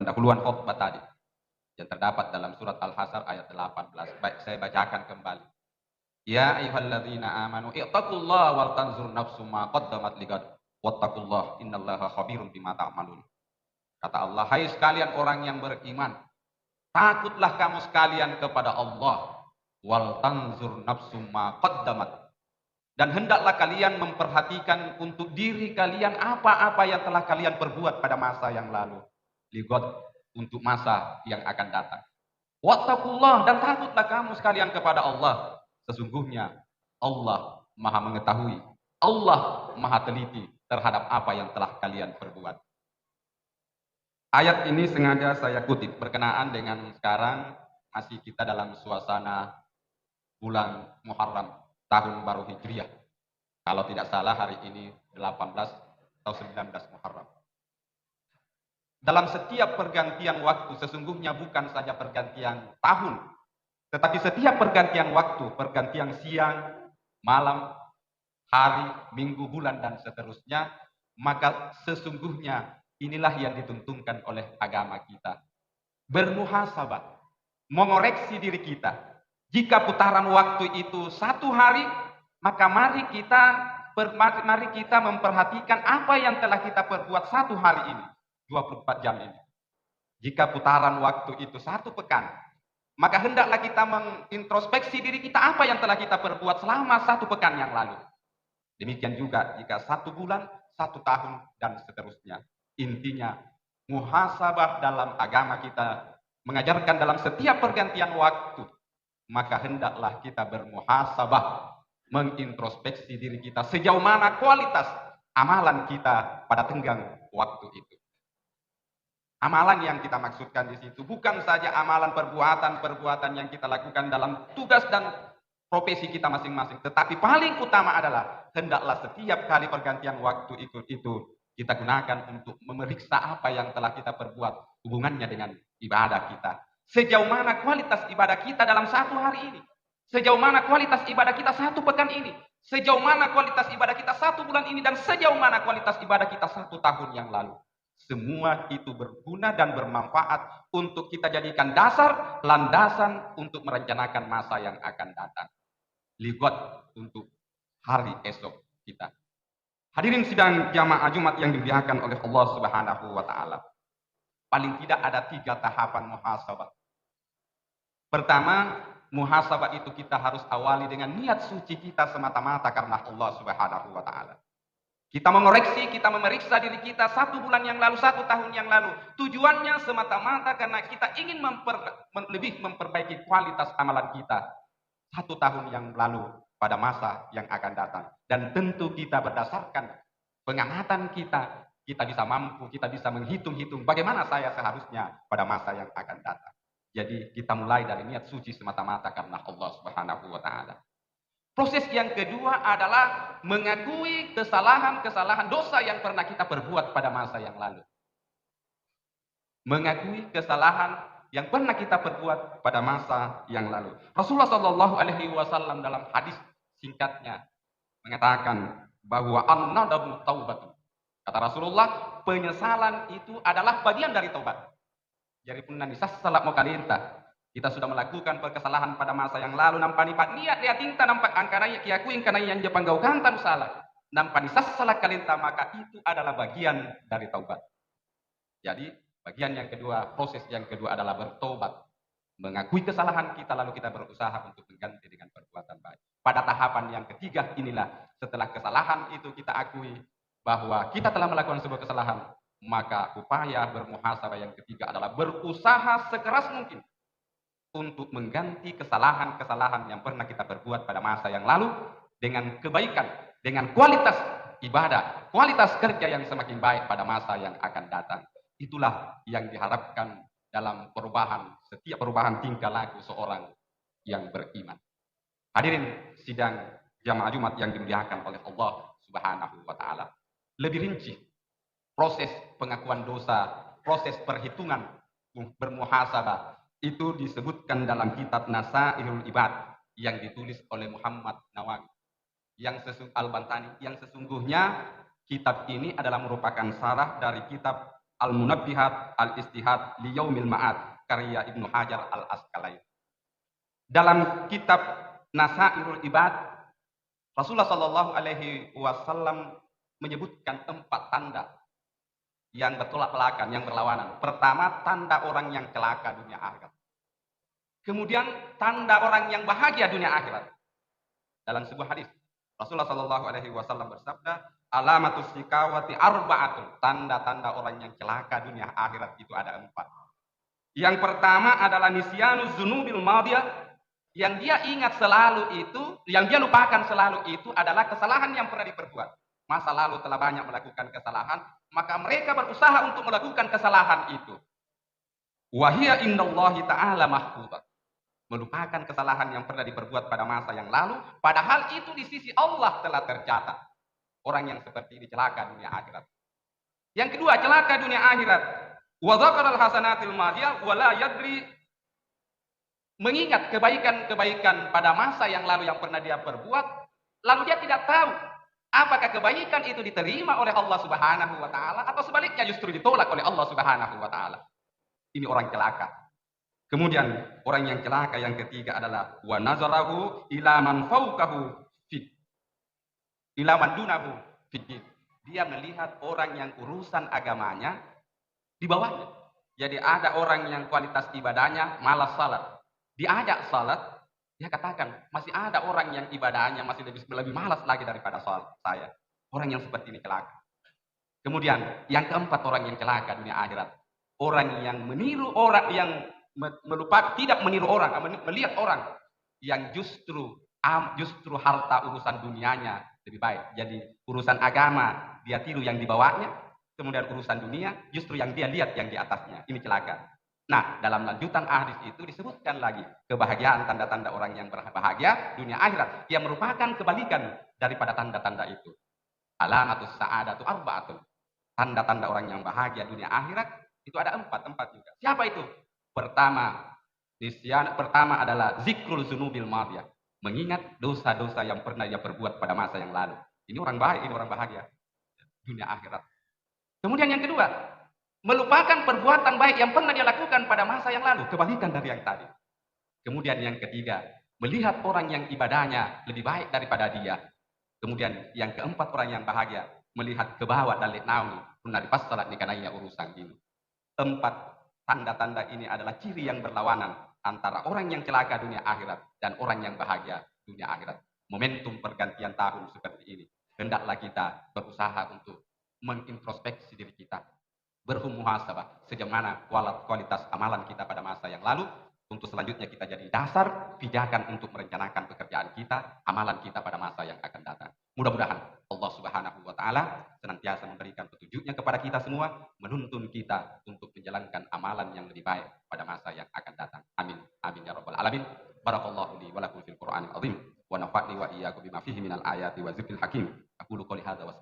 pendahuluan khutbah tadi yang terdapat dalam surat Al-Hasyr ayat 18. Baik, saya bacakan kembali. Ya ayyuhalladzina amanu ittaqullaha wal tanzur nafsum ma qaddamat ligad wattaqullaha innallaha khabirum bima ta'malun. Kata Allah, hai sekalian orang yang beriman, takutlah kamu sekalian kepada Allah, wal tanzur nafsum ma qaddamat, dan hendaklah kalian memperhatikan untuk diri kalian apa-apa yang telah kalian perbuat pada masa yang lalu, ligad, untuk masa yang akan datang. Wattaqullah, dan takutlah kamu sekalian kepada Allah. Sesungguhnya Allah Maha mengetahui, Allah Maha teliti terhadap apa yang telah kalian perbuat. Ayat ini sengaja saya kutip berkenaan dengan sekarang masih kita dalam suasana bulan Muharram, tahun baru Hijriah. Kalau tidak salah hari ini 18 atau 19 Muharram. Dalam setiap pergantian waktu, sesungguhnya bukan saja pergantian tahun, tetapi setiap pergantian waktu, pergantian siang, malam, hari, minggu, bulan, dan seterusnya, maka sesungguhnya inilah yang ditentukan oleh agama kita. Bermuhasabah, mengoreksi diri kita. Jika putaran waktu itu 1 hari, maka mari kita memperhatikan apa yang telah kita perbuat 1 hari ini. 24 jam ini. Jika putaran waktu itu 1 pekan, maka hendaklah kita mengintrospeksi diri kita apa yang telah kita perbuat selama 1 pekan yang lalu. Demikian juga jika 1 bulan, 1 tahun, dan seterusnya. Intinya, muhasabah dalam agama kita mengajarkan dalam setiap pergantian waktu, maka hendaklah kita bermuhasabah, mengintrospeksi diri kita sejauh mana kualitas amalan kita pada tenggang waktu itu. Amalan yang kita maksudkan di situ bukan saja amalan perbuatan-perbuatan yang kita lakukan dalam tugas dan profesi kita masing-masing, tetapi paling utama adalah hendaklah setiap kali pergantian waktu itu kita gunakan untuk memeriksa apa yang telah kita perbuat, hubungannya dengan ibadah kita. Sejauh mana kualitas ibadah kita dalam 1 hari ini? Sejauh mana kualitas ibadah kita 1 pekan ini? Sejauh mana kualitas ibadah kita 1 bulan ini? Dan sejauh mana kualitas ibadah kita 1 tahun yang lalu? Semua itu berguna dan bermanfaat untuk kita jadikan dasar, landasan untuk merencanakan masa yang akan datang. Lihat untuk hari esok kita. Hadirin sidang jamaah Jumat yang dimuliakan oleh Allah Subhanahu wa taala. Paling tidak ada 3 tahapan muhasabah. Pertama, muhasabah itu kita harus awali dengan niat suci kita semata-mata karena Allah Subhanahu wa taala. Kita mengoreksi, kita memeriksa diri kita 1 bulan yang lalu, 1 tahun yang lalu. Tujuannya semata-mata karena kita ingin lebih memperbaiki kualitas amalan kita 1 tahun yang lalu pada masa yang akan datang. Dan tentu kita berdasarkan pengamatan kita bisa mampu, kita bisa menghitung-hitung bagaimana saya seharusnya pada masa yang akan datang. Jadi kita mulai dari niat suci semata-mata karena Allah Subhanahu wa taala. Proses yang kedua adalah mengakui kesalahan-kesalahan dosa yang pernah kita perbuat pada masa yang lalu. Mengakui kesalahan yang pernah kita perbuat pada masa yang lalu. Rasulullah Shallallahu Alaihi Wasallam dalam hadis singkatnya mengatakan bahwa an-nadamu taubat. Kata Rasulullah, penyesalan itu adalah bagian dari taubat. Jadi pun nanti salat mau kalintah. Kita sudah melakukan kesalahan pada masa yang lalu, nampani pat niat dia tinta nampak angkara kiakuin karena yang Jepang gau kantan salah. Nampani salah kalinta, maka itu adalah bagian dari taubat. Jadi bagian yang kedua, proses yang kedua adalah bertobat. Mengakui kesalahan kita lalu kita berusaha untuk mengganti dengan perbuatan baik. Pada tahapan yang ketiga inilah setelah kesalahan itu kita akui bahwa kita telah melakukan sebuah kesalahan, maka upaya bermuhasabah yang ketiga adalah berusaha sekeras mungkin untuk mengganti kesalahan-kesalahan yang pernah kita perbuat pada masa yang lalu dengan kebaikan, dengan kualitas ibadah, kualitas kerja yang semakin baik pada masa yang akan datang. Itulah yang diharapkan dalam setiap perubahan tingkah laku seorang yang beriman. Hadirin sidang jamaah Jumat yang dimuliakan oleh Allah Subhanahu wa taala. Lebih rinci proses pengakuan dosa, proses perhitungan bermuhasabah itu disebutkan dalam kitab Nasaihul Ibad yang ditulis oleh Muhammad Nawawi Al-Bantani, yang sesungguhnya kitab ini adalah merupakan syarah dari kitab Al-Munabbihat Al-Istihad li Yaumil Ma'ad karya Ibnu Hajar Al-Asqalani. Dalam kitab Nasairul Ibad, Rasulullah Shallallahu Alaihi Wasallam menyebutkan 4 tanda yang bertolak belakang, yang berlawanan. Pertama, tanda orang yang celaka dunia akhirat. Kemudian tanda orang yang bahagia dunia akhirat. Dalam sebuah hadis, Rasulullah Shallallahu Alaihi Wasallam bersabda, alamatus sikawati arba'atun. Tanda-tanda orang yang celaka dunia akhirat itu ada 4. Yang pertama adalah nisyanuz dzunubil madiyah. Yang dia ingat selalu itu, yang dia lupakan selalu itu adalah kesalahan yang pernah diperbuat. Masa lalu telah banyak melakukan kesalahan, maka mereka berusaha untuk melakukan kesalahan itu. Wahia indallahi ta'ala mahfudzah. Melupakan kesalahan yang pernah diperbuat pada masa yang lalu, padahal itu di sisi Allah telah tercatat. Orang yang seperti ini celaka dunia akhirat. Yang kedua, celaka dunia akhirat. Wa dzakaral hasanatil madiyah wa la yadri, mengingat kebaikan-kebaikan pada masa yang lalu yang pernah dia perbuat, lalu dia tidak tahu apakah kebaikan itu diterima oleh Allah Subhanahu wa taala atau sebaliknya justru ditolak oleh Allah Subhanahu wa taala. Ini orang celaka. Kemudian orang yang celaka yang ketiga adalah wa nazarahu ila man fawqahu fit ila man dunahu fit. Dia melihat orang yang urusan agamanya di bawahnya. Jadi ada orang yang kualitas ibadahnya malas salat. Diajak salat, dia katakan, masih ada orang yang ibadahnya masih lebih malas lagi daripada saya. Orang yang seperti ini celaka. Kemudian, yang keempat orang yang celaka dunia akhirat. Orang yang meniru orang, yang melupakan, tidak meniru orang, melihat orang yang justru harta urusan dunianya lebih baik. Jadi urusan agama dia tiru yang dibawanya, kemudian urusan dunia justru yang dia lihat yang di atasnya. Ini celaka. Nah, dalam lanjutan hadis itu disebutkan lagi kebahagiaan, tanda-tanda orang yang berbahagia dunia akhirat yang merupakan kebalikan daripada tanda-tanda itu. Alamatus sa'adatu arba'atun. Tanda-tanda orang yang bahagia dunia akhirat itu ada 4 juga. Siapa itu? Pertama adalah zikrul dzunubil madiyah. Mengingat dosa-dosa yang pernah dia perbuat pada masa yang lalu. Ini orang baik, ini orang bahagia dunia akhirat. Kemudian yang kedua, melupakan perbuatan baik yang pernah dia lakukan pada masa yang lalu, kebalikan dari yang tadi. Kemudian yang ketiga, melihat orang yang ibadahnya lebih baik daripada dia. Kemudian yang keempat, orang yang bahagia, melihat ke bawah dan nauni, punari pas salat nikanaya urusan ini. 4 tanda-tanda ini adalah ciri yang berlawanan antara orang yang celaka dunia akhirat dan orang yang bahagia dunia akhirat. Momentum pergantian tahun seperti ini, hendaklah kita berusaha untuk mengintrospeksi diri kita, bermuhasabah sejauh mana kualitas amalan kita pada masa yang lalu, untuk selanjutnya kita jadi dasar pijakan untuk merencanakan pekerjaan kita, amalan kita pada masa yang akan datang. Mudah-mudahan Allah Subhanahu wa taala senantiasa memberikan petunjuknya kepada kita semua, menuntun kita untuk menjalankan amalan yang lebih baik pada masa yang akan datang. Amin. Amin ya rabbal alamin. Barakallahu li wa lakum fil Qur'anil azim wa nafa'ni wa iyyakum bima fihi minal ayati wa dzikril hakim. Aqulu qouli hadza wa